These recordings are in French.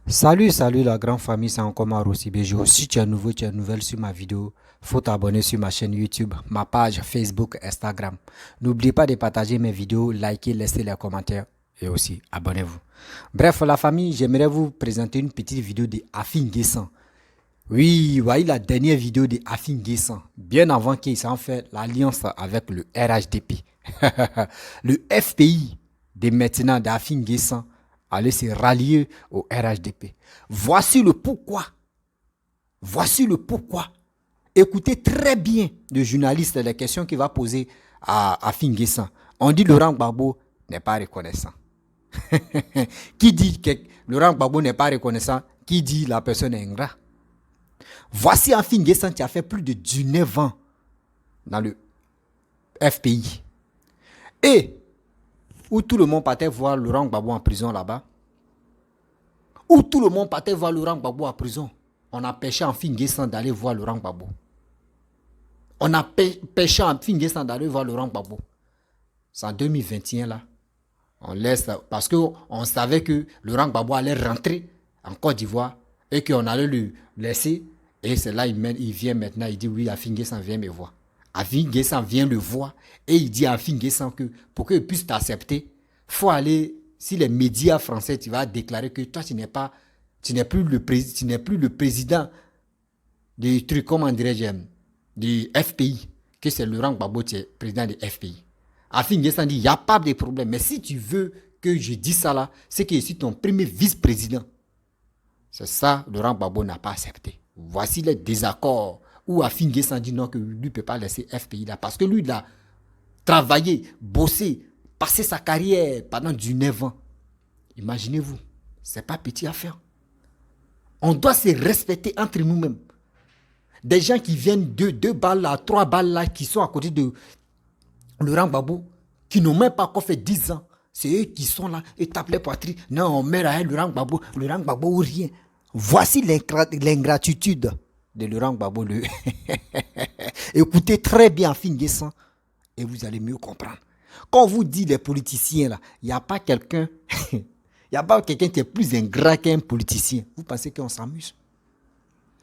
Salut la grande famille, c'est encore Maro Sibejo. Si tu es nouveau, tu es nouvelle sur ma vidéo, faut t'abonner sur ma chaîne YouTube, ma page Facebook, Instagram. N'oubliez pas de partager mes vidéos, liker, laisser les commentaires et aussi abonnez-vous. Bref, la famille, j'aimerais vous présenter une petite vidéo de Afin Guessan. Oui, voyez la dernière vidéo de Afin Guessan, bien avant qu'il s'en fait l'alliance avec le RHDP. Le FPI de maintenant d'Afin Guessan allait se rallier au RHDP. Voici le pourquoi. Voici le pourquoi. Écoutez très bien le journaliste les questions qu'il va poser à Afin Guessan. On dit Laurent Gbagbo n'est pas reconnaissant. Qui dit que Laurent Gbagbo n'est pas reconnaissant? Qui dit la personne est ingrat? Voici Afin Guessan qui a fait plus de 19 ans dans le FPI. Et où tout le monde partait voir Laurent Gbagbo en prison là-bas. Où tout le monde partait voir Laurent Gbagbo en prison. On a pêché Afin Guessan d'aller voir Laurent Gbagbo. On a pêché Afin Guessan d'aller voir Laurent Gbagbo. C'est en 2021 là. On laisse parce qu'on savait que Laurent Gbagbo allait rentrer en Côte d'Ivoire et qu'on allait le laisser. Et c'est là il vient maintenant, il dit oui, Afin Guessan vient me voir. Afin Guessan vient le voir et il dit à Afin Guessan que pour qu'il puisse t'accepter, il faut aller, si les médias français, tu vas déclarer que toi tu n'es plus le président du truc, comment dirais-je, du FPI, que c'est Laurent Gbagbo qui est président du FPI. Afin Guessan dit, il n'y a pas de problème, mais si tu veux que je dise ça là, c'est que je suis ton premier vice-président. C'est ça, Laurent Gbagbo n'a pas accepté. Voici les désaccords où Afin Guessan dit non, que lui ne peut pas laisser FPI là, parce que lui, il a travaillé, bossé, passé sa carrière pendant 19 ans. Imaginez-vous, c'est pas petit à faire. On doit se respecter entre nous-mêmes. Des gens qui viennent de 2 balles là, 3 balles là, qui sont à côté de Laurent Gbagbo, qui n'ont même pas encore fait 10 ans. C'est eux qui sont là et tapent les poitrines. Non, on meurt avec Laurent Gbagbo ou rien. Voici l'ingratitude de Laurent Gbagbo. Écoutez très bien Afin Guessan et vous allez mieux comprendre. Quand on vous dit les politiciens là, il n'y a pas quelqu'un il n'y a pas quelqu'un qui est plus ingrat qu'un politicien. Vous pensez qu'on s'amuse?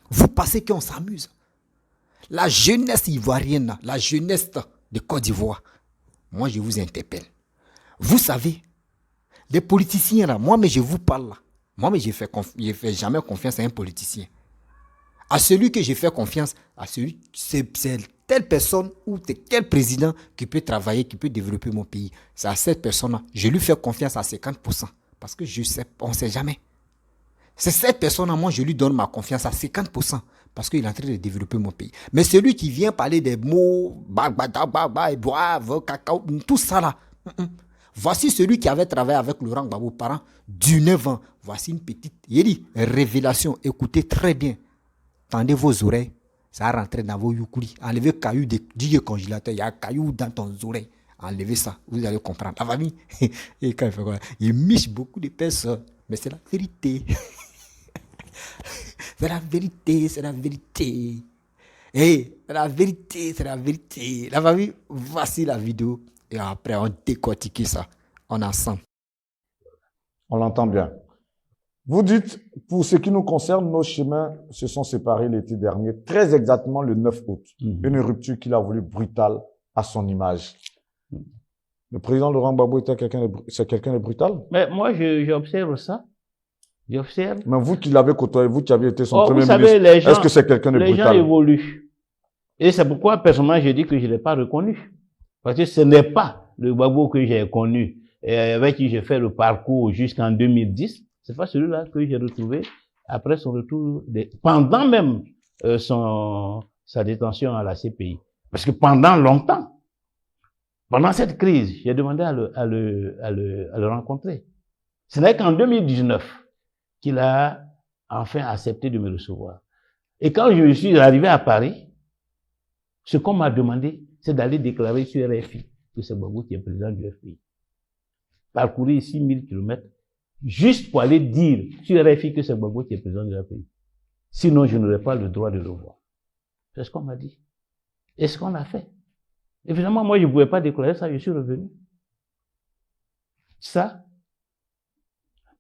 Vous pensez qu'on s'amuse? La jeunesse ivoirienne, la jeunesse de Côte d'Ivoire, moi je vous interpelle. Vous savez, les politiciens là, moi mais je vous parle là. Moi mais je fais jamais confiance à un politicien. À celui que je fais confiance, à celui, c'est telle personne ou tel président qui peut travailler, qui peut développer mon pays. C'est à cette personne-là, je lui fais confiance à 50%. Parce que je sais, on ne sait jamais. C'est cette personne-là, moi, je lui donne ma confiance à 50%. Parce qu'il est en train de développer mon pays. Mais celui qui vient parler des mots, cacao, tout ça là. Voici celui qui avait travaillé avec Laurent Gbagbo pendant 19 ans. Voici une petite révélation. Écoutez très bien. Tendez vos oreilles. Ça va rentrer dans vos youkoulis. Enlevez le caillou du congélateur. Il y a un caillou dans ton oreille. Enlevez ça. Vous allez comprendre. La famille. Et quand il fait quoi? Il miche beaucoup de personnes. Mais c'est la vérité. C'est la vérité. C'est la vérité. Hey, c'est la vérité. C'est la vérité. La famille, voici la vidéo. Et après, on décortique ça. On est ensemble. On l'entend bien. Vous dites, pour ce qui nous concerne, nos chemins se sont séparés l'été dernier, très exactement le 9 août. Une rupture qu'il a voulu brutale à son image. Le président Laurent Gbagbo était quelqu'un de brutal? Mais moi, j'observe ça. J'observe. Mais vous qui l'avez côtoyé, vous qui avez été son premier vous savez, ministre, est-ce que c'est quelqu'un de brutal? Les gens évoluent. Et c'est pourquoi, personnellement, je dis que je ne l'ai pas reconnu. Parce que ce n'est pas le Gbagbo que j'ai connu, et avec qui j'ai fait le parcours jusqu'en 2010. C'est pas celui-là que j'ai retrouvé après son retour, pendant même sa détention à la CPI. Parce que pendant longtemps, pendant cette crise, j'ai demandé à le rencontrer. Ce n'est qu'en 2019 qu'il a enfin accepté de me recevoir. Et quand je suis arrivé à Paris, ce qu'on m'a demandé, c'est d'aller déclarer sur RFI que c'est Gbagbo qui est président du FPI. Parcourir 6000 kilomètres juste pour aller dire sur RFI que c'est Gbagbo qui est président du FPI. Sinon, je n'aurais pas le droit de le voir. C'est ce qu'on m'a dit. Et ce qu'on a fait. Évidemment, moi, je ne pouvais pas déclarer ça, je suis revenu. Ça,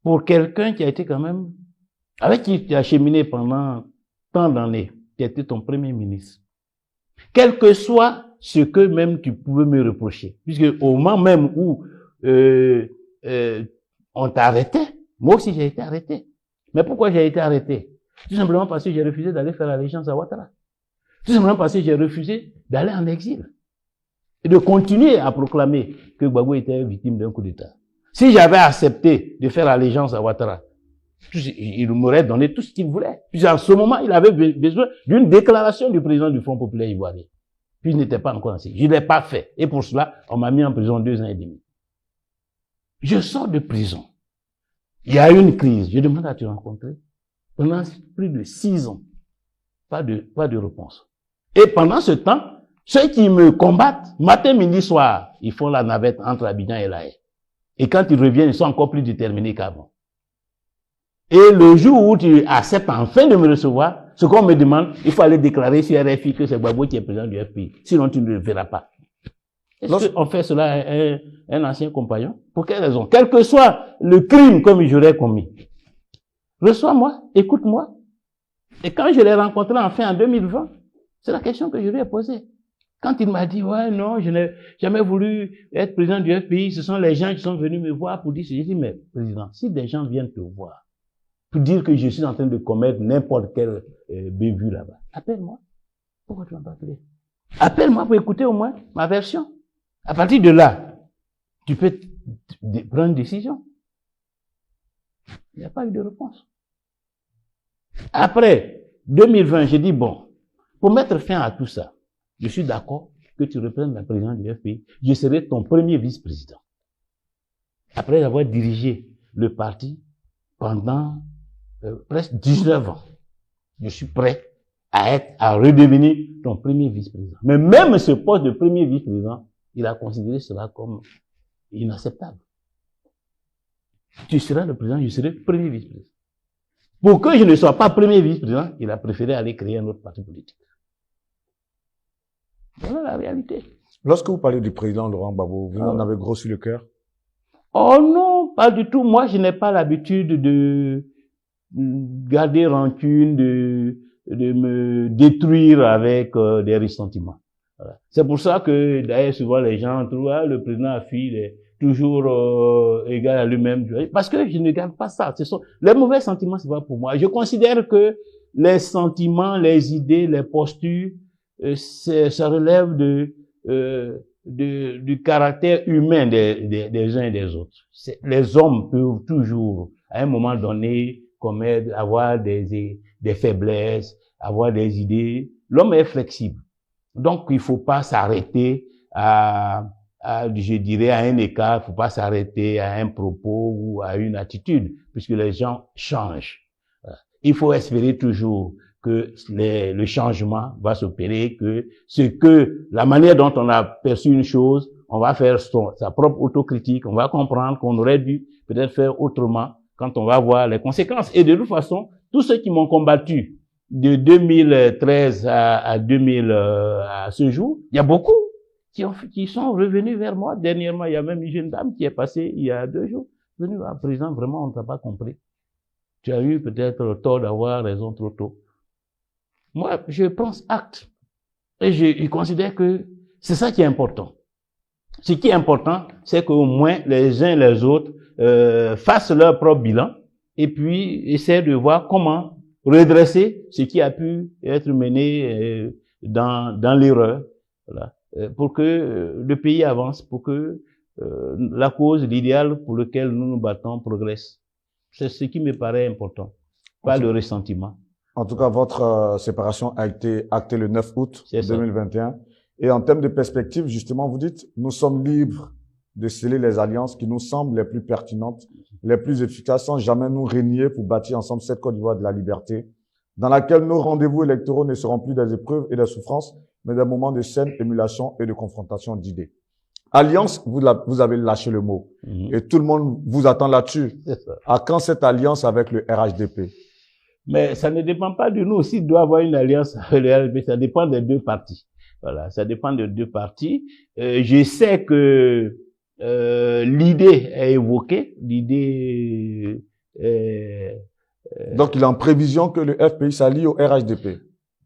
pour quelqu'un qui a été quand même avec qui tu as cheminé pendant tant d'années, qui était ton premier ministre, quel que soit ce que même tu pouvais me reprocher, puisque au moment même où on t'a arrêté, moi aussi j'ai été arrêté. Mais pourquoi j'ai été arrêté? Tout simplement parce que j'ai refusé d'aller faire allégeance à Ouattara. Tout simplement parce que j'ai refusé d'aller en exil. Et de continuer à proclamer que Gbagbo était victime d'un coup d'État. Si j'avais accepté de faire allégeance à Ouattara, il m'aurait donné tout ce qu'il voulait. Puis en ce moment, il avait besoin d'une déclaration du président du Front populaire ivoirien. Puis il n'était pas encore ainsi. Je ne l'ai pas fait. Et pour cela, on m'a mis en prison 2 ans et demi. Je sors de prison. Il y a eu une crise. Je demande à te rencontrer. Pendant plus de 6 ans. Pas de réponse. Et pendant ce temps, ceux qui me combattent, matin, midi, soir, ils font la navette entre Abidjan et La Haye. Et quand ils reviennent, ils sont encore plus déterminés qu'avant. Et le jour où tu acceptes enfin de me recevoir, ce qu'on me demande, il faut aller déclarer sur RFI que c'est Gbagbo qui est président du FPI. Sinon, tu ne le verras pas. Est-ce qu'on fait cela à un ancien compagnon? Pour quelle raison? Quel que soit le crime comme j'aurais commis. Reçois-moi, écoute-moi. Et quand je l'ai rencontré enfin en 2020, c'est la question que je lui ai posée. Quand il m'a dit, ouais, non, je n'ai jamais voulu être président du FPI, ce sont les gens qui sont venus me voir pour dire ce. J'ai dit, mais président, si des gens viennent te voir, pour dire que je suis en train de commettre n'importe quelle bévue là-bas, appelle-moi. Pourquoi tu m'as pas appelé? Appelle-moi pour écouter au moins ma version. À partir de là, tu peux prendre une décision. Il n'y a pas eu de réponse. Après 2020, j'ai dit, bon, pour mettre fin à tout ça, je suis d'accord que tu reprennes la présidence du FPI. Je serai ton premier vice-président. Après avoir dirigé le parti pendant presque 19 ans, je suis prêt à redevenir ton premier vice-président. Mais même ce poste de premier vice-président, il a considéré cela comme inacceptable. Tu seras le président, je serai premier vice-président. Pour que je ne sois pas premier vice-président, il a préféré aller créer un autre parti politique. Voilà la réalité. Lorsque vous parlez du président Laurent Gbagbo, vous en avez gros sur le cœur? Oh non, pas du tout. Moi, je n'ai pas l'habitude de garder rancune, de me détruire avec des ressentiments. Voilà. C'est pour ça que, d'ailleurs, souvent les gens trouvent, ah, le président Affi, il est toujours égal à lui-même. Parce que je ne garde pas ça. Ce sont les mauvais sentiments, c'est pas pour moi. Je considère que les sentiments, les idées, les postures, ça relève du caractère humain des uns et des autres. Les hommes peuvent toujours, à un moment donné, avoir des faiblesses, avoir des idées. L'homme est flexible. Donc, il faut pas s'arrêter je dirais, à un écart, il faut pas s'arrêter à un propos ou à une attitude, puisque les gens changent. Il faut espérer toujours que le changement va s'opérer, que la manière dont on a perçu une chose, on va faire sa propre autocritique, on va comprendre qu'on aurait dû peut-être faire autrement quand on va voir les conséquences. Et de toute façon, tous ceux qui m'ont combattu de 2013 à ce jour, il y a beaucoup qui sont revenus vers moi. Dernièrement, il y a même une jeune dame qui est passée il y a 2 jours, venue à président, vraiment, on ne t'a pas compris. Tu as eu peut-être tort d'avoir raison trop tôt. Moi, je pense acte. Et je considère que c'est ça qui est important. Ce qui est important, c'est qu'au moins les uns et les autres fassent leur propre bilan et puis essaient de voir comment redresser ce qui a pu être mené dans l'erreur, voilà, pour que le pays avance, pour que la cause, l'idéal pour lequel nous nous battons progresse. C'est ce qui me paraît important, pas le ressentiment. En tout cas, votre séparation a été actée le 9 août 2021. Et en termes de perspective, justement, vous dites, nous sommes libres de sceller les alliances qui nous semblent les plus pertinentes, les plus efficaces, sans jamais nous régner pour bâtir ensemble cette Côte d'Ivoire de la liberté, dans laquelle nos rendez-vous électoraux ne seront plus des épreuves et des souffrances, mais des moments de saine émulation et de confrontation d'idées. Alliance, vous avez lâché le mot. Et tout le monde vous attend là-dessus. À quand cette alliance avec le RHDP? Mais ça ne dépend pas de nous. S'il doit y avoir une alliance avec le RHDP, ça dépend des 2 parties. Voilà, ça dépend des 2 parties. Je sais que l'idée est évoquée, l'idée Donc, il est en prévision que le FPI s'allie au RHDP.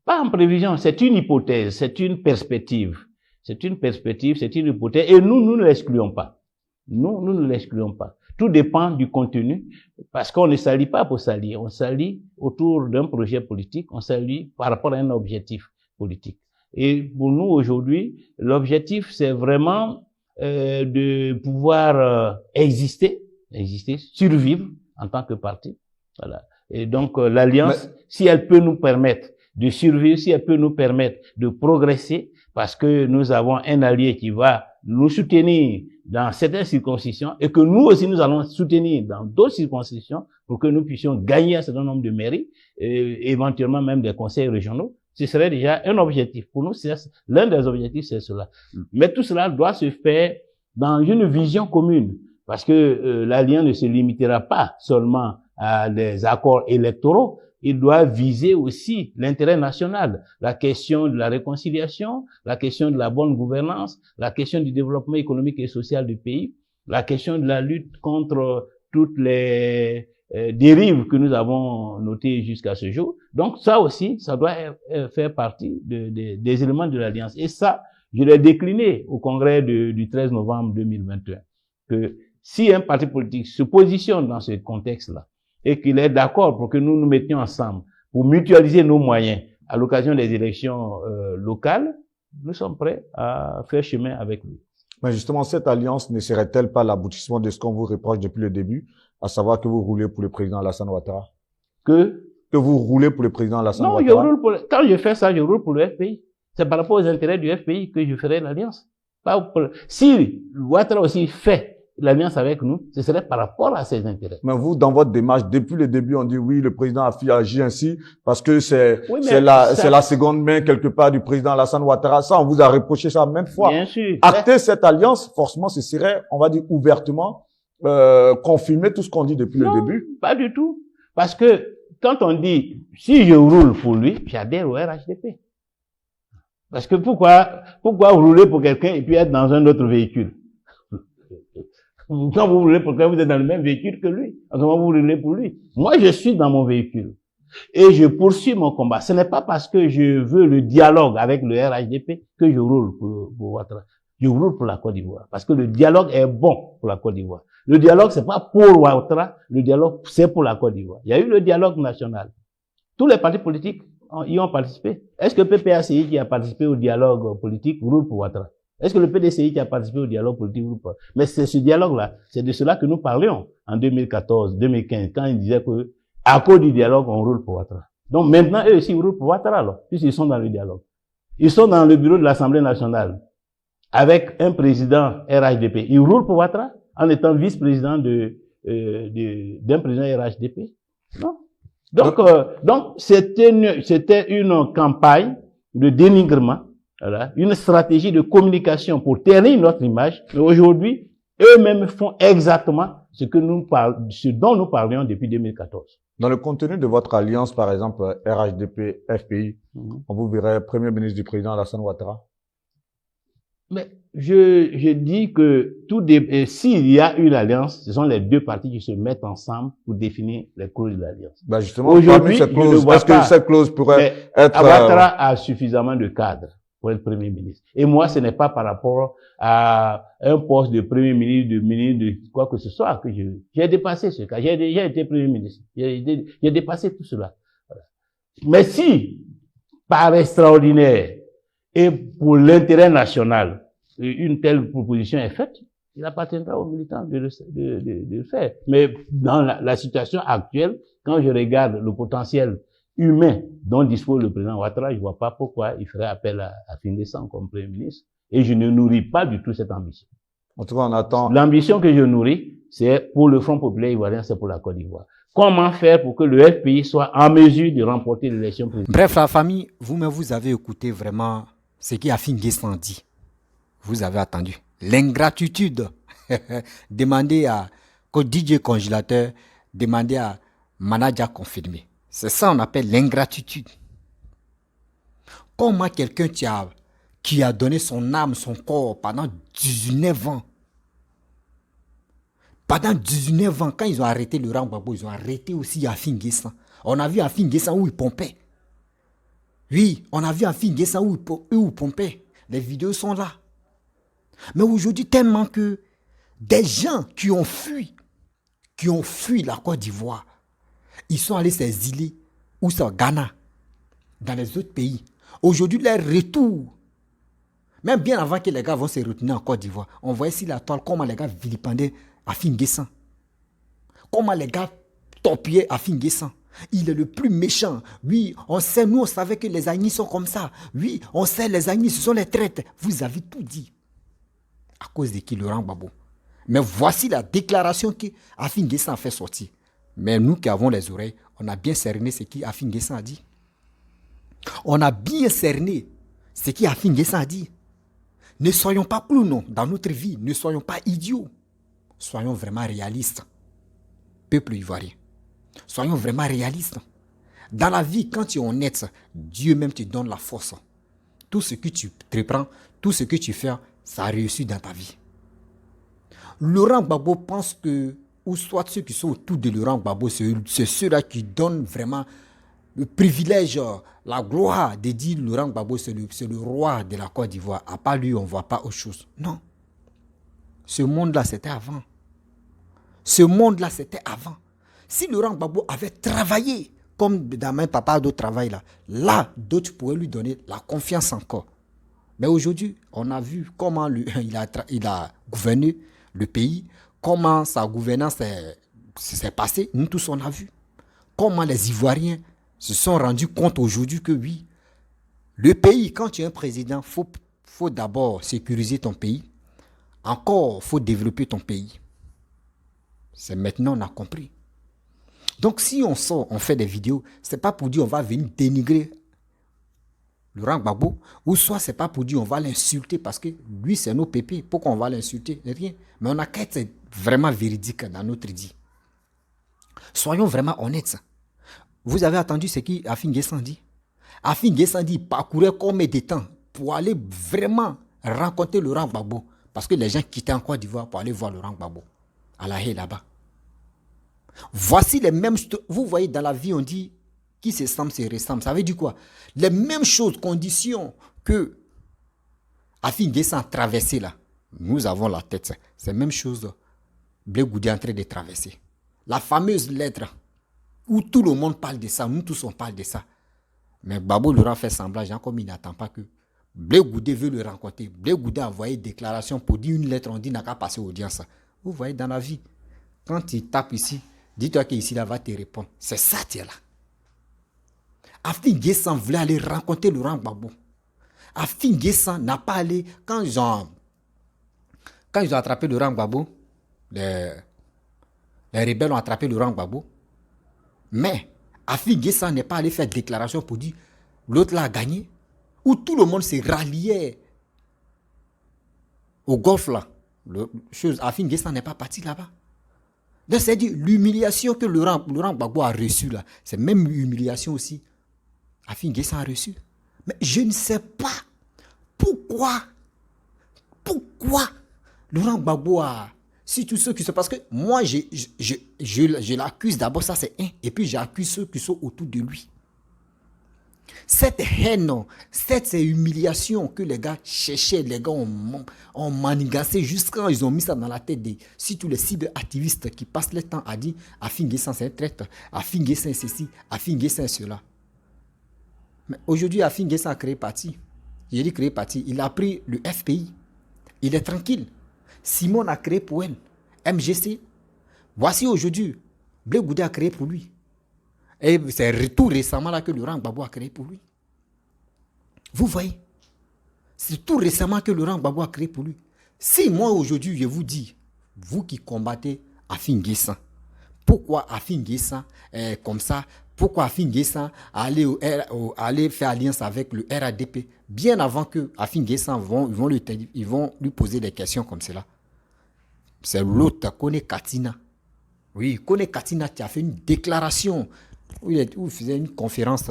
Pas en prévision, c'est une hypothèse, c'est une perspective. C'est une perspective, c'est une hypothèse, et nous ne l'excluons pas. Nous ne l'excluons pas. Tout dépend du contenu, parce qu'on ne s'allie pas pour s'allier, on s'allie autour d'un projet politique, on s'allie par rapport à un objectif politique. Et pour nous, aujourd'hui, l'objectif, c'est vraiment de pouvoir exister, survivre en tant que parti. Voilà. Et donc, l'Alliance, si elle peut nous permettre de survivre, si elle peut nous permettre de progresser, parce que nous avons un allié qui va nous soutenir dans certaines circonscriptions et que nous aussi nous allons soutenir dans d'autres circonscriptions pour que nous puissions gagner un certain nombre de mairies, éventuellement même des conseils régionaux, ce serait déjà un objectif. Pour nous, l'un des objectifs, c'est cela. Mais tout cela doit se faire dans une vision commune, parce que l'Alliance ne se limitera pas seulement à des accords électoraux, il doit viser aussi l'intérêt national, la question de la réconciliation, la question de la bonne gouvernance, la question du développement économique et social du pays, la question de la lutte contre toutes les dérives que nous avons notées jusqu'à ce jour. Donc ça aussi, ça doit faire partie des éléments de l'Alliance. Et ça, je l'ai décliné au congrès du 13 novembre 2021, que si un parti politique se positionne dans ce contexte-là, et qu'il est d'accord pour que nous nous mettions ensemble pour mutualiser nos moyens à l'occasion des élections locales, nous sommes prêts à faire chemin avec lui. Mais justement, cette alliance ne serait-elle pas l'aboutissement de ce qu'on vous reproche depuis le début, à savoir que vous roulez pour le président Alassane Ouattara? Que vous roulez pour le président Alassane Ouattara? Non, quand je fais ça, je roule pour le FPI. C'est par rapport aux intérêts du FPI que je ferai l'alliance. Si Ouattara aussi fait l'alliance avec nous, ce serait par rapport à ses intérêts. Mais vous, dans votre démarche, depuis le début, on dit oui, le président a agi ainsi parce que c'est la seconde main quelque part du président Alassane Ouattara. Ça, on vous a reproché ça maintes fois. Bien sûr. Acter cette alliance, forcément, ce serait, on va dire ouvertement, confirmer tout ce qu'on dit depuis le début. Pas du tout. Parce que quand on dit, si je roule pour lui, j'adhère au RHDP. Parce que pourquoi rouler pour quelqu'un et puis être dans un autre véhicule? Quand vous roulez pour quelqu'un, vous êtes dans le même véhicule que lui. Comment vous roulez pour lui? Moi, je suis dans mon véhicule. Et je poursuis mon combat. Ce n'est pas parce que je veux le dialogue avec le RHDP que je roule pour Ouattara. Je roule pour la Côte d'Ivoire. Parce que le dialogue est bon pour la Côte d'Ivoire. Le dialogue, c'est pas pour Ouattara. Le dialogue, c'est pour la Côte d'Ivoire. Il y a eu le dialogue national. Tous les partis politiques y ont participé. Est-ce que PPACI qui a participé au dialogue politique roule pour Ouattara? Est-ce que le PDCI qui a participé au dialogue politique ou pas? Mais c'est ce dialogue-là, c'est de cela que nous parlions en 2014, 2015, quand ils disaient que, à cause du dialogue, on roule pour Ouattara. Donc maintenant, eux aussi, ils roulent pour Ouattara, alors, puisqu'ils sont dans le dialogue. Ils sont dans le bureau de l'Assemblée nationale, avec un président RHDP. Ils roulent pour Ouattara, en étant vice-président d'un président RHDP. Non? Donc, c'était une campagne de dénigrement. Voilà, une stratégie de communication pour ternir notre image. Mais aujourd'hui, eux-mêmes font exactement ce dont nous parlions depuis 2014. Dans le contenu de votre alliance, par exemple, RHDP, FPI, on vous verrait Premier ministre du président Alassane Ouattara? Mais je dis que s'il y a une alliance, ce sont les deux partis qui se mettent ensemble pour définir les clauses de l'alliance. Ben justement, aujourd'hui, est-ce que cette clause pourrait être... Ouattara a suffisamment de cadres pour être Premier ministre. Et moi, ce n'est pas par rapport à un poste de Premier ministre, de ministre de quoi que ce soit que j'ai dépassé ce cas. J'ai déjà été Premier ministre. J'ai dépassé tout cela. Voilà. Mais si, par extraordinaire, et pour l'intérêt national, une telle proposition est faite, il appartiendra aux militants de le faire. Mais dans la situation actuelle, quand je regarde le potentiel humain dont dispose le président Ouattara, je vois pas pourquoi il ferait appel à Findessan comme Premier ministre. Et je ne nourris pas du tout cette ambition. En tout cas, on attend. L'ambition que je nourris, c'est pour le Front populaire ivoirien, c'est pour la Côte d'Ivoire. Comment faire pour que le FPI soit en mesure de remporter l'élection présidentielle? Bref, la famille, vous-même, vous avez écouté vraiment ce qui a Findessan dit. Vous avez attendu. L'ingratitude. Demandez à DJ Congélateur, demandez à Manager confirmé. C'est ça qu'on appelle l'ingratitude. Comment quelqu'un qui a donné son âme, son corps pendant 19 ans, Pendant 19 ans, quand ils ont arrêté Laurent Gbagbo, ils ont arrêté aussi Afin Guessan. On a vu Afin Guessan où il pompait. Oui, on a vu Afin Guessan où il pompait. Les vidéos sont là. Mais aujourd'hui, tellement que des gens qui ont fui la Côte d'Ivoire, ils sont allés s'exiler, ou c'est au Ghana, dans les autres pays. Aujourd'hui, leur retour, même bien avant que les gars vont se retourner en Côte d'Ivoire, on voyait sur la toile comment les gars vilipendaient Afin Guessan. Comment les gars torpillaient Afin Guessan. Il est le plus méchant. Oui, on sait, nous on savait que les Agnis sont comme ça. Oui, on sait, les Agnis, ce sont les traites. Vous avez tout dit. À cause de qui? Laurent Gbagbo. Mais voici la déclaration que Afin Guessan a fait sortir. Mais nous qui avons les oreilles, on a bien cerné ce qu'Afin Guessan a dit. On a bien cerné ce qu'Afin Guessan a dit. Ne soyons pas clowns dans notre vie. Ne soyons pas idiots. Soyons vraiment réalistes. Peuple ivoirien. Soyons vraiment réalistes. Dans la vie, quand tu es honnête, Dieu même te donne la force. Tout ce que tu entreprends, tout ce que tu fais, ça a réussi dans ta vie. Laurent Gbagbo pense que, ou soit ceux qui sont autour de Laurent Gbagbo, c'est ceux-là qui donnent vraiment le privilège, la gloire de dire Laurent Gbagbo, c'est le roi de la Côte d'Ivoire. À part lui, on ne voit pas autre chose. Non. Ce monde-là, c'était avant. Ce monde-là, c'était avant. Si Laurent Gbagbo avait travaillé, comme dans mon papa d'autres travaillent là, d'autres pourraient lui donner la confiance encore. Mais aujourd'hui, on a vu comment il a gouverné le pays, comment sa gouvernance s'est passée. Nous tous, on a vu. Comment les Ivoiriens se sont rendus compte aujourd'hui que oui, le pays, quand tu es un président, faut d'abord sécuriser ton pays. Encore, il faut développer ton pays. C'est maintenant on a compris. Donc si on sort, on fait des vidéos, c'est pas pour dire on va venir dénigrer Laurent Gbagbo, ou soit c'est pas pour dire on va l'insulter parce que lui c'est nos pépés, pourquoi on va l'insulter? Rien. Mais on a qu'à être vraiment véridique dans notre dit. Soyons vraiment honnêtes. Vous avez entendu ce qu'Afin Guessan dit? Afin Guessan dit parcourir combien de temps pour aller vraiment rencontrer Laurent Gbagbo, parce que les gens quittaient en Côte d'Ivoire pour aller voir Laurent Gbagbo à La Haye là-bas. Voici les mêmes choses. Vous voyez, dans la vie, on dit qui se ressemble, se ressemble. Ça veut dire quoi? Les mêmes choses, conditions que Afin Guessan a traversé là. Nous avons la tête. C'est la même chose. Blé Goudé est en train de traverser. La fameuse lettre où tout le monde parle de ça. Nous tous, on parle de ça. Mais Gbagbo Laurent fait semblant, genre comme il n'attend pas que Blé Goudé veut le rencontrer. Blé Goudé a envoyé une déclaration pour dire une lettre. On dit n'a qu'à passer audience. Vous voyez, dans la vie, quand il tape ici, dis-toi qu'ici, là, va te répondre. C'est ça, tu es là. Afin Guessan voulait aller rencontrer Laurent Gbagbo. Afin Guessan n'a pas allé. Quand ils ont attrapé Laurent Gbagbo, les rebelles ont attrapé Laurent Gbagbo. Mais Afin Guessan n'est pas allé faire déclaration pour dire l'autre là a gagné. Où tout le monde s'est rallié au golf là. Afin Guessan n'est pas parti là-bas. Donc, c'est-à-dire l'humiliation que Laurent Gbagbo a reçue là, c'est même l'humiliation aussi Afin Guessan a reçue. Mais je ne sais pas pourquoi Laurent Gbagbo a... Si tous ceux qui sont... Parce que moi, je l'accuse d'abord, ça c'est un. Et puis j'accuse ceux qui sont autour de lui. Cette haine, cette humiliation que les gars cherchaient, les gars ont manigancé jusqu'à ils ont mis ça dans la tête de si tous les cyberactivistes qui passent le temps à dire Afin Guessan c'est un traître, Afin Guessan c'est ceci, Afin Guessan c'est cela. Mais aujourd'hui, Afin Guessan a créé parti. Il dit créé parti. Il a pris le FPI. Il est tranquille. Simon a créé pour elle. MGC. Voici aujourd'hui. Blé Goudé a créé pour lui. Et c'est tout récemment là que Laurent Gbagbo a créé pour lui. Vous voyez? C'est tout récemment que Laurent Gbagbo a créé pour lui. Si moi aujourd'hui je vous dis, vous qui combattez Afin Guessan, pourquoi Afin Guessan est comme ça? Pourquoi Afin Guessan aller faire alliance avec le RADP bien avant que Afin Guessan ils vont lui poser des questions comme cela? C'est l'autre, Kone Katina. Oui, Kone Katina, tu as fait une déclaration où il faisait une conférence.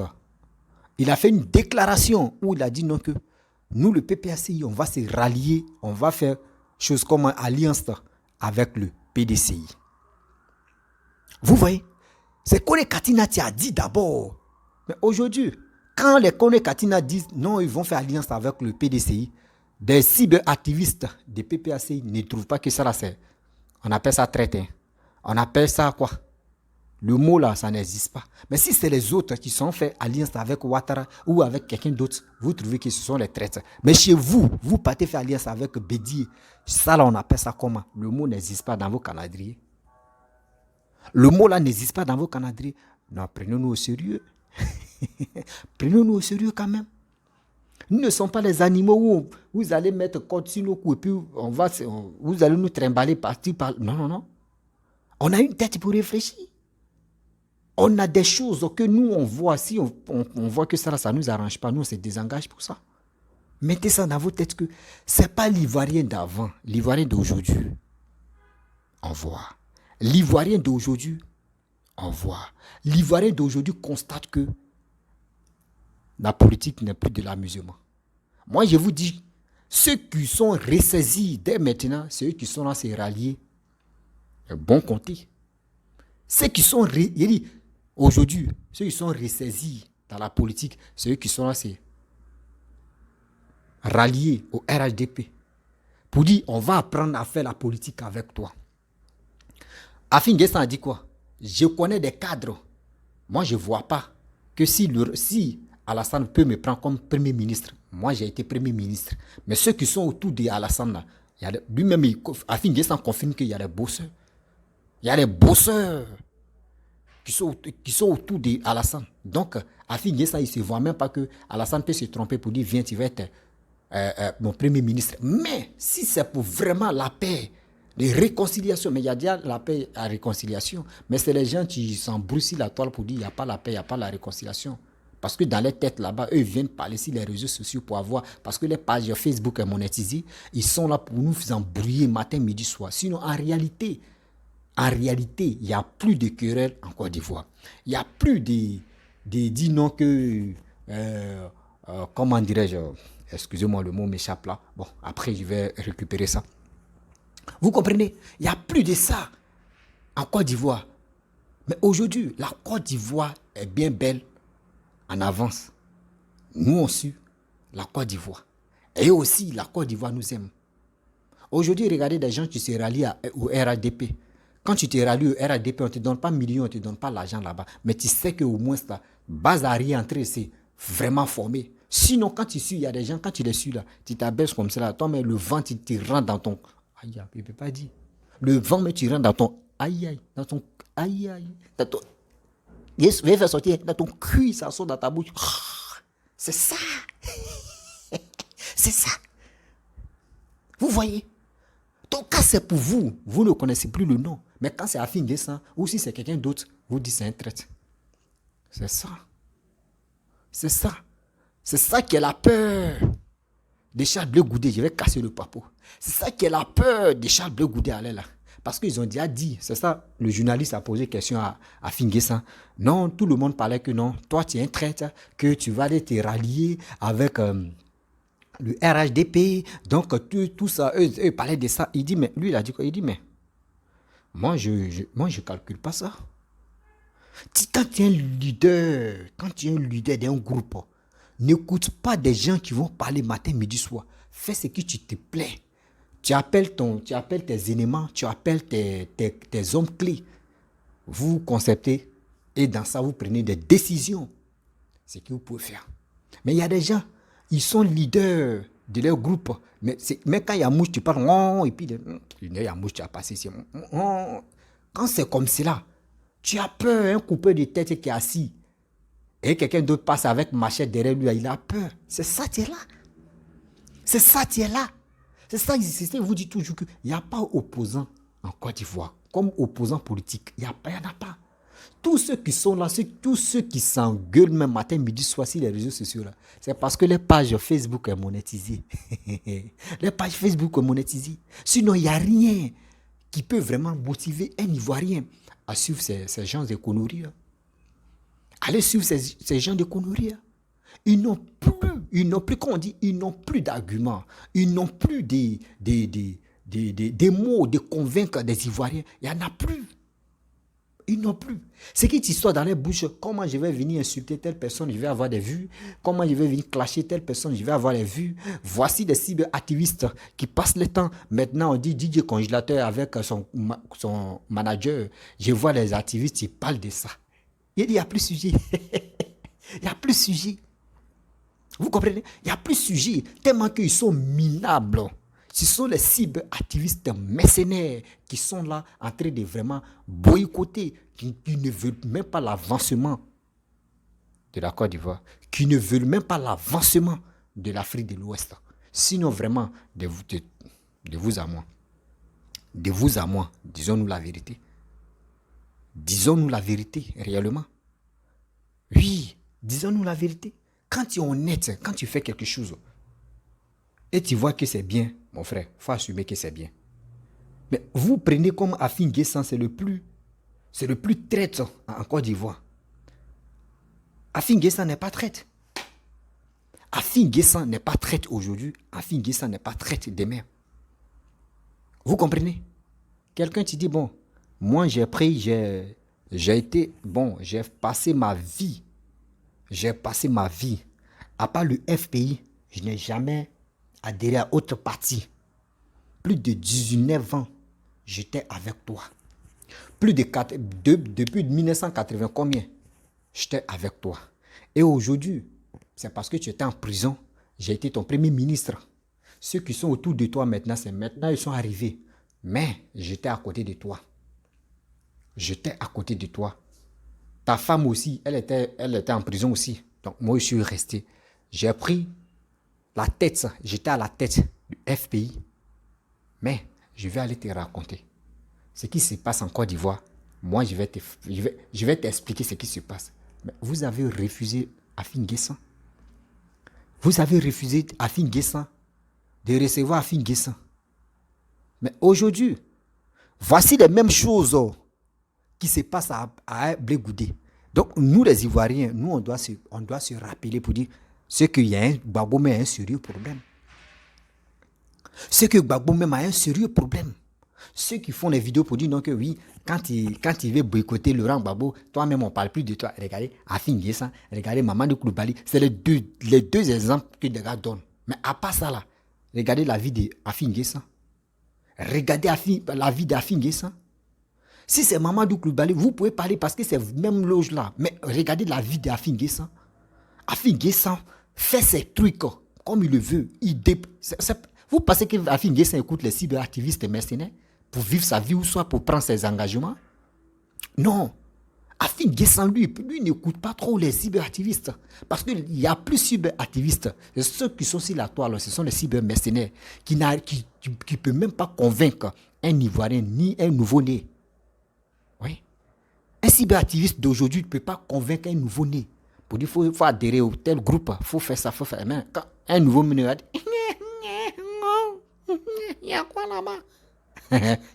Il a fait une déclaration où il a dit non que nous, le PPACI, on va se rallier, on va faire chose comme une alliance avec le PDCI. Vous voyez? C'est Kone Katina qui a dit d'abord. Mais aujourd'hui, quand les Kone Katina disent non, ils vont faire alliance avec le PDCI, des cyberactivistes des PPACI ne trouvent pas que ça là, c'est. On appelle ça traite. On appelle ça quoi? Le mot là, ça n'existe pas. Mais si c'est les autres qui sont fait alliance avec Ouattara ou avec quelqu'un d'autre, vous trouvez que ce sont les traîtres. Mais chez vous, vous partez faire alliance avec Bédié. Ça là, on appelle ça comment? Le mot n'existe pas dans vos calendriers. Le mot là n'existe pas dans vos calendriers. Non, prenons-nous au sérieux. Prenons-nous au sérieux quand même. Nous ne sommes pas les animaux où vous allez mettre code sur nos coups et puis vous allez nous trimballer parti par... Non, non, non. On a une tête pour réfléchir. On a des choses que nous, on voit. Si on voit que ça ne nous arrange pas, nous, on se désengage pour ça. Mettez ça dans vos têtes que ce n'est pas l'Ivoirien d'avant, l'Ivoirien d'aujourd'hui. On voit. L'Ivoirien d'aujourd'hui, on voit. L'Ivoirien d'aujourd'hui constate que la politique n'est plus de l'amusement. Moi, je vous dis, ceux qui sont ressaisis dès maintenant, c'est eux qui sont là, c'est ralliés. Bon compté. Ceux qui sont, aujourd'hui, ceux qui sont ressaisis dans la politique, c'est eux qui sont là, c'est ralliés au RHDP. Pour dire, on va apprendre à faire la politique avec toi. Afin Guessan a dit quoi? Je connais des cadres. Moi, je ne vois pas que si Alassane peut me prendre comme Premier ministre, moi, j'ai été Premier ministre. Mais ceux qui sont autour d'Alassane, lui-même, Afin Guessan confirme qu'il y a des bosseurs. Il y a des bosseurs qui sont autour d'Alassane. Donc, Afin Guessan, il ne se voit même pas que Alassane peut se tromper pour dire, viens, tu vas être mon Premier ministre. Mais si c'est pour vraiment la paix, les réconciliations, mais il y a déjà la paix et la réconciliation, mais c'est les gens qui s'embrouillent la toile pour dire, il n'y a pas la paix, il n'y a pas la réconciliation. Parce que dans les têtes là-bas, eux viennent parler sur les réseaux sociaux pour avoir, parce que les pages Facebook sont monétisées, ils sont là pour nous faire embrouiller matin, midi, soir. Sinon, en réalité, il n'y a plus de querelles en Côte d'Ivoire. Il n'y a plus de dire non que, comment dirais-je, excusez-moi, le mot m'échappe là. Bon, après, je vais récupérer ça. Vous comprenez? Il n'y a plus de ça en Côte d'Ivoire. Mais aujourd'hui, la Côte d'Ivoire est bien belle en avance. Nous aussi, la Côte d'Ivoire. Et aussi, la Côte d'Ivoire nous aime. Aujourd'hui, regardez des gens qui se rallient au RADP. Quand tu te rallies au RADP, on ne te donne pas millions, on ne te donne pas l'argent là-bas. Mais tu sais qu'au moins, la base à réentrer, c'est vraiment formé. Sinon, quand tu suis, il y a des gens, quand tu les suis là, tu t'abaisses comme ça là, toi, mais le vent, tu te rentre dans ton... Aïe, aïe, il ne peut pas dire. Le vent, mais tu rentres dans ton... Aïe, aïe, dans ton... Aïe, aïe, dans ton... Yes, viens faire sortir dans ton cul, ça sort dans ta bouche. C'est ça. C'est ça. Vous voyez? Donc, quand c'est pour vous, vous ne connaissez plus le nom. Mais quand c'est Afin Guessan, ou si c'est quelqu'un d'autre, vous dites c'est un traître. C'est ça. C'est ça. C'est ça qui est la peur de Charles Blé Goudé. Je vais casser le papeau. C'est ça qui est la peur de Charles Blé Goudé à là. Parce qu'ils ont déjà dit, c'est ça, le journaliste a posé question à Afin Guessan. Non, tout le monde parlait que non, toi tu es un traître, que tu vas aller te rallier avec le RHDP. Donc tout ça, eux parlaient de ça. Il dit, mais lui il a dit quoi? Il dit, mais moi je calcule pas ça. Quand tu es un leader d'un groupe, n'écoute pas des gens qui vont parler matin, midi, soir. Fais ce qui te plaît. Tu appelles tes éléments, tu appelles tes hommes clés. Vous conceptez et dans ça, vous prenez des décisions. C'est ce que vous pouvez faire. Mais il y a des gens, ils sont leaders de leur groupe. Mais quand il y a mouche, tu parles, oh, et puis il y a mouche, tu as passé ici. Oh. Quand c'est comme cela, tu as peur, un coupeur de tête qui est assis. Et quelqu'un d'autre passe avec machette derrière lui, il a peur. C'est ça, tu es là. C'est ça, tu es là. C'est ça, je vous dis toujours qu'il n'y a pas opposant en Côte d'Ivoire. Comme opposant politique, il n'y en a pas. Tous ceux qui sont là, tous ceux qui s'engueulent même matin, midi, soir sur les réseaux sociaux, là, c'est parce que les pages Facebook sont monétisées. Les pages Facebook sont monétisées. Sinon, il n'y a rien qui peut vraiment motiver un Ivoirien à suivre ces gens de conneries. Allez suivre ces gens de conneries. Ils n'ont plus, comment on dit, ils n'ont plus d'arguments. Ils n'ont plus des mots de convaincre des Ivoiriens. Il n'y en a plus. Ils n'ont plus. C'est qui t'histoire dans les bouches. Comment je vais venir insulter telle personne, je vais avoir des vues. Comment je vais venir clasher telle personne, je vais avoir des vues. Voici des cyberactivistes qui passent le temps. Maintenant, on dit DJ Congélateur avec son manager. Je vois les activistes, ils parlent de ça. Il dit, il n'y a plus sujet. Il n'y a plus sujet. Vous comprenez? Il n'y a plus sujet. Tellement qu'ils sont minables. Ce sont les cyberactivistes mercenaires qui sont là en train de vraiment boycotter, qui ne veulent même pas l'avancement de la Côte d'Ivoire, qui ne veulent même pas l'avancement de l'Afrique de l'Ouest. Sinon vraiment, de vous à moi, disons-nous la vérité. Disons-nous la vérité, réellement. Oui, disons-nous la vérité. Quand tu es honnête, quand tu fais quelque chose, et tu vois que c'est bien, mon frère, il faut assumer que c'est bien. Mais vous prenez comme Afin Guessan, c'est le plus traître en Côte d'Ivoire. Afin Guessan n'est pas traître. Afin Guessan n'est pas traître aujourd'hui. Afin Guessan n'est pas traître demain. Vous comprenez? Quelqu'un te dit, bon, moi j'ai passé ma vie. J'ai passé ma vie. À part le FPI, je n'ai jamais adhéré à autre parti. Plus de 19 ans, j'étais avec toi. Depuis 1980, combien? J'étais avec toi. Et aujourd'hui, c'est parce que tu étais en prison, j'ai été ton premier ministre. Ceux qui sont autour de toi maintenant, ils sont arrivés. Mais j'étais à côté de toi. J'étais à côté de toi. Ta femme aussi, elle était en prison aussi. Donc moi, je suis resté. J'ai pris la tête, j'étais à la tête du FPI. Mais je vais aller te raconter ce qui se passe en Côte d'Ivoire. Moi, je vais t'expliquer ce qui se passe. Mais vous avez refusé Afin Guessan. Vous avez refusé Afin Guessan de recevoir Afin Guessan. Mais aujourd'hui, voici les mêmes choses qui se passent à Blé Goudé. Donc, nous les Ivoiriens, nous, on doit se rappeler pour dire ce qu'il y a Gbagbo a un sérieux problème. C'est que Gbagbo même a un sérieux problème. Ceux qui font les vidéos pour dire non que oui, quand il veut boycotter Laurent Gbagbo, toi-même on ne parle plus de toi. Regardez Afin Guessan, regardez Mamadou Coulibaly. C'est les deux exemples que les gars donnent. Mais à part ça là, regardez la vie d'Afin Guessan. Regardez la vie d'Afin Guessan. Si c'est Mamadou Coulibaly, vous pouvez parler parce que c'est même loge là. Mais regardez la vie d'Afin Guessan. Afin Guessan fait ses trucs comme il le veut. Vous pensez que Afin Guessan écoute les cyberactivistes mercenaires pour vivre sa vie ou soit pour prendre ses engagements? Non. Afin Guessan, lui n'écoute pas trop les cyberactivistes. Parce qu'il y a plus de cyberactivistes. Ceux qui sont sur la toile, ce sont les cybermercenaires qui ne peuvent même pas convaincre un Ivoirien ni un nouveau-né. Oui. Un cyberactiviste d'aujourd'hui ne peut pas convaincre un nouveau-né. Pour dire qu'il faut adhérer au tel groupe, il faut faire ça, il faut faire. Mais quand un nouveau-né va dire, il y a quoi là-bas?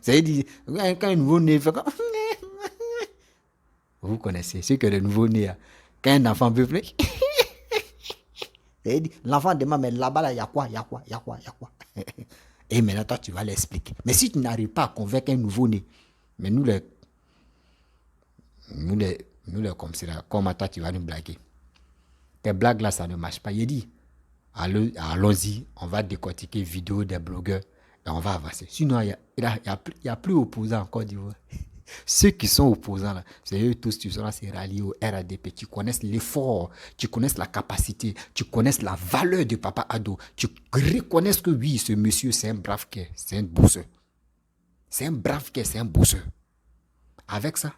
C'est-à-dire, quand un nouveau-né fait comme... Vous connaissez ce que le nouveau-né a. Quand un enfant veut pleurer, l'enfant demande, mais là-bas, il y a quoi? Et maintenant, toi, tu vas l'expliquer. Mais si tu n'arrives pas à convaincre un nouveau-né, mais nous les comme ça, comment toi, tu vas nous blaguer? Tes blagues là, ça ne marche pas. Il dit, allons-y, on va décortiquer vidéo des blogueurs et on va avancer. Sinon, il n'y a plus opposants en Côte d'Ivoire. Ceux qui sont opposants, là, c'est eux tous, tu seras ralliés au RADP. Tu connais l'effort, tu connais la capacité, tu connais la valeur de Papa Ado. Tu reconnais que oui, ce monsieur, c'est un brave cœur, c'est un bosseur. C'est un brave cœur, c'est un bosseur. Avec ça,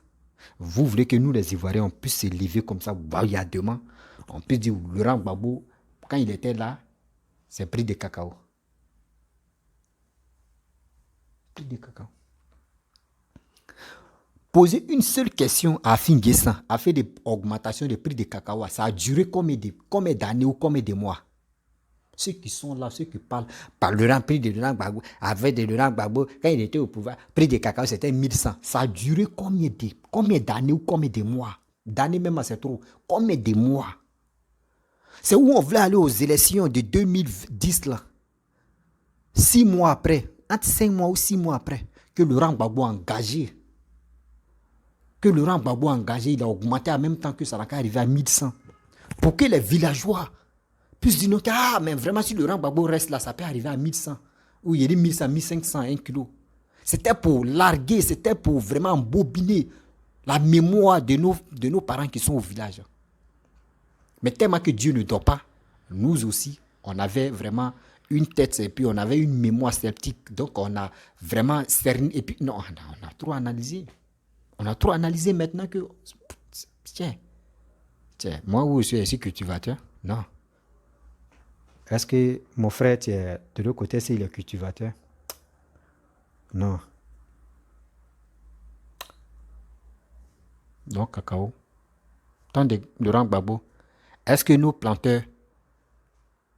vous voulez que nous, les Ivoiriens, on puisse se lever comme ça, demain, on puisse dire, Laurent Gbagbo, quand il était là, c'est prix de cacao. Prix de cacao. Poser une seule question à Afin Guessan a fait des augmentations de prix de cacao. Ça a duré combien d'années ou combien de mois? Ceux qui sont là, ceux qui parleront prix de Laurent Gbagbo, avec de Laurent Gbagbo, quand il était au pouvoir, prix de cacao c'était 1100. Ça a duré combien d'années ou combien de mois? D'années même, c'est trop. Combien de mois? C'est où on voulait aller aux élections de 2010 là. 6 mois après, entre 5 mois ou 6 mois après, que Laurent Gbagbo a engagé que Laurent Gbagbo a engagé, il a augmenté en même temps que ça n'a qu'à arriver à 1100. Pour que les villageois puissent dire, ah, mais vraiment, si Laurent Gbagbo reste là, ça peut arriver à 1100. Ou il y a des 1100, 1500, 1 kilo. C'était pour larguer, c'était pour vraiment embobiner la mémoire de nos parents qui sont au village. Mais tellement que Dieu ne dort pas, nous aussi, on avait vraiment une tête et puis on avait une mémoire sceptique. Donc on a vraiment cerné. Et puis non, on a trop analysé. On a trop analysé maintenant que... Tiens, moi où je suis cultivateur? Non. Est-ce que mon frère, de l'autre côté, c'est le cultivateur? Non. Donc, cacao. Tant de Laurent Gbagbo. Est-ce que nos planteurs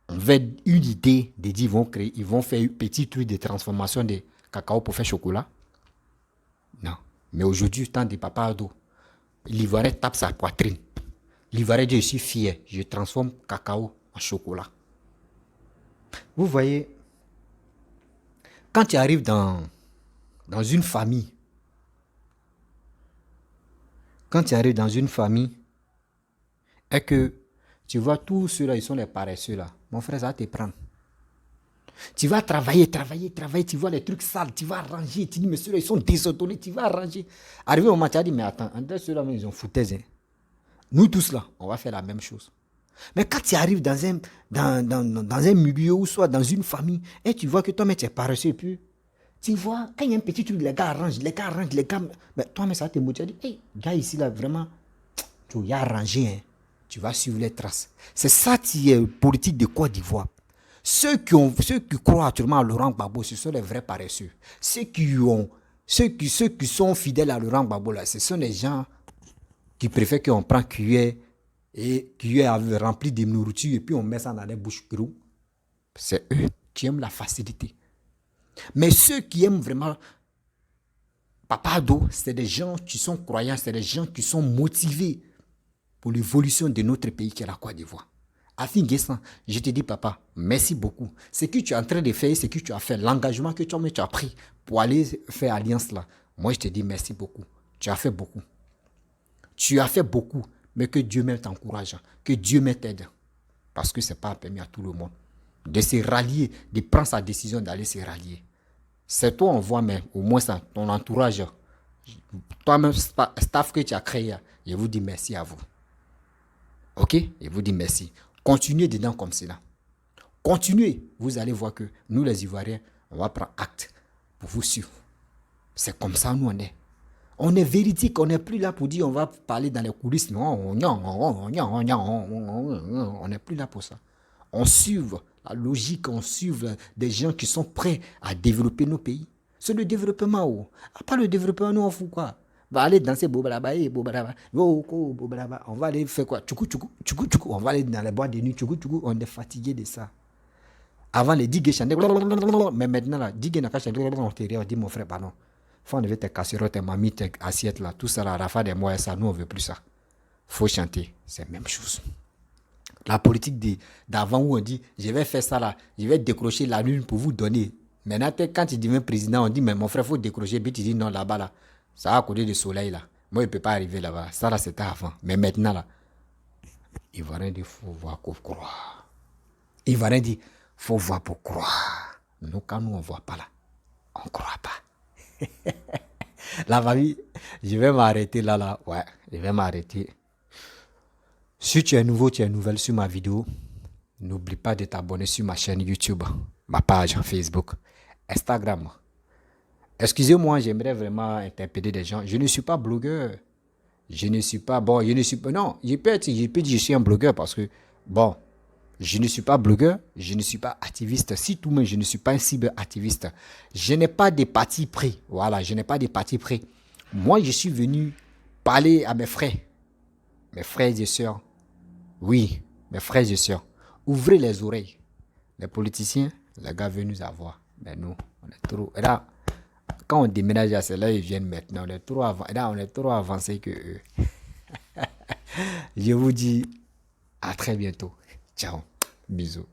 avaient une idée de dire ils vont faire un petit truc de transformation de cacao pour faire chocolat? Non. Mais aujourd'hui, tant de papa ado, l'Ivoirien tape sa poitrine. L'Ivoirien dit, je suis fier, je transforme cacao en chocolat. Vous voyez, quand tu arrives dans une famille, et que tu vois tous ceux-là, ils sont les paresseux là, mon frère, ça va te prendre. Tu vas travailler, tu vois les trucs sales, tu vas arranger, tu dis, mais ceux-là, ils sont désordonnés, tu vas arranger. Arrivé au moment, tu as dit, mais attends, ceux-là, ils ont foutaise. Hein. Nous tous là, on va faire la même chose. Mais quand tu arrives dans un milieu ou soit dans une famille, et tu vois que toi-même, tu es paresseux, et puis tu vois, quand il y a un petit truc, les gars arrangent, mais toi-même, ça te motive. Tu dis, hey, gars, ici, là, vraiment, tu y as arrangé, hein. Tu vas suivre les traces. C'est ça qui est politique de Côte d'Ivoire. Ceux qui croient actuellement à Laurent Gbagbo, ce sont les vrais paresseux. Ceux qui sont fidèles à Laurent Gbagbo, là, ce sont les gens qui préfèrent qu'on prenne cuillère remplie de nourriture et puis on met ça dans les bouches gros. C'est eux qui aiment la facilité. Mais ceux qui aiment vraiment Papa Ado, c'est des gens qui sont croyants, c'est des gens qui sont motivés pour l'évolution de notre pays qui est la Côte d'Ivoire. Afin Guessan, je te dis papa, merci beaucoup. Ce que tu es en train de faire, ce que tu as fait, l'engagement que tu as pris pour aller faire alliance là, moi je te dis merci beaucoup. Tu as fait beaucoup. Mais que Dieu même t'encourage, que Dieu même t'aide. Parce que ce n'est pas permis à tout le monde de se rallier, de prendre sa décision d'aller se rallier. C'est toi, on voit, mais au moins ça, ton entourage, toi-même, staff que tu as créé, je vous dis merci à vous. Ok? Je vous dis merci. Continuez dedans comme cela. Continuez. Vous allez voir que nous, les Ivoiriens, on va prendre acte pour vous suivre. C'est comme ça, nous, on est. On est véridique, on n'est plus là pour dire on va parler dans les coulisses. Non, on n'est plus là pour ça. On suit la logique, on suit des gens qui sont prêts à développer nos pays. C'est le développement. Oh. Pas le développement, nous on fout quoi? On va aller danser bobalaba, bobalaba. On va aller faire quoi? Tchoukou. On va aller dans les boîtes de nuit, tchoukou. On est fatigué de ça. Avant les digues chantaient, mais maintenant là, digues n'a pas chanté, on dit mon frère, pardon. Faut enlever tes casseroles, tes mamies, tes assiettes là, tout ça là, Rafa des mois et ça, nous on veut plus ça. Faut chanter, c'est la même chose. La politique d'avant où on dit, je vais faire ça là, je vais décrocher la lune pour vous donner. Maintenant, quand tu deviens président, on dit, mais mon frère, faut décrocher. Puis tu dis, non, là-bas là, ça a côté du soleil là. Moi, il ne peut pas arriver là-bas. Ça là, c'était avant. Mais maintenant là, il va rien dire, faut voir pour croire. Il va rien dire, faut voir pour croire. Nous, quand nous, on ne voit pas là, on ne croit pas. La famille, je vais m'arrêter là. Ouais, je vais m'arrêter. Si tu es nouveau, tu es nouvelle sur ma vidéo, n'oublie pas de t'abonner sur ma chaîne YouTube, ma page Facebook, Instagram. Excusez-moi, j'aimerais vraiment interpeller des gens. Je ne suis pas blogueur. Non, je peux dire que je suis un blogueur parce que, bon, je ne suis pas blogueur, je ne suis pas activiste. Si tout le monde, je ne suis pas un cyberactiviste. Je n'ai pas de parti pris. Voilà, je n'ai pas de parti pris. Moi, je suis venu parler à mes frères et sœurs. Oui, mes frères et sœurs. Ouvrez les oreilles. Les politiciens, les gars veulent nous avoir. Mais nous, on est trop... Et là, quand on déménage à celle-là, ils viennent maintenant. On est trop avancé que eux. Je vous dis à très bientôt. Ciao. Bisous.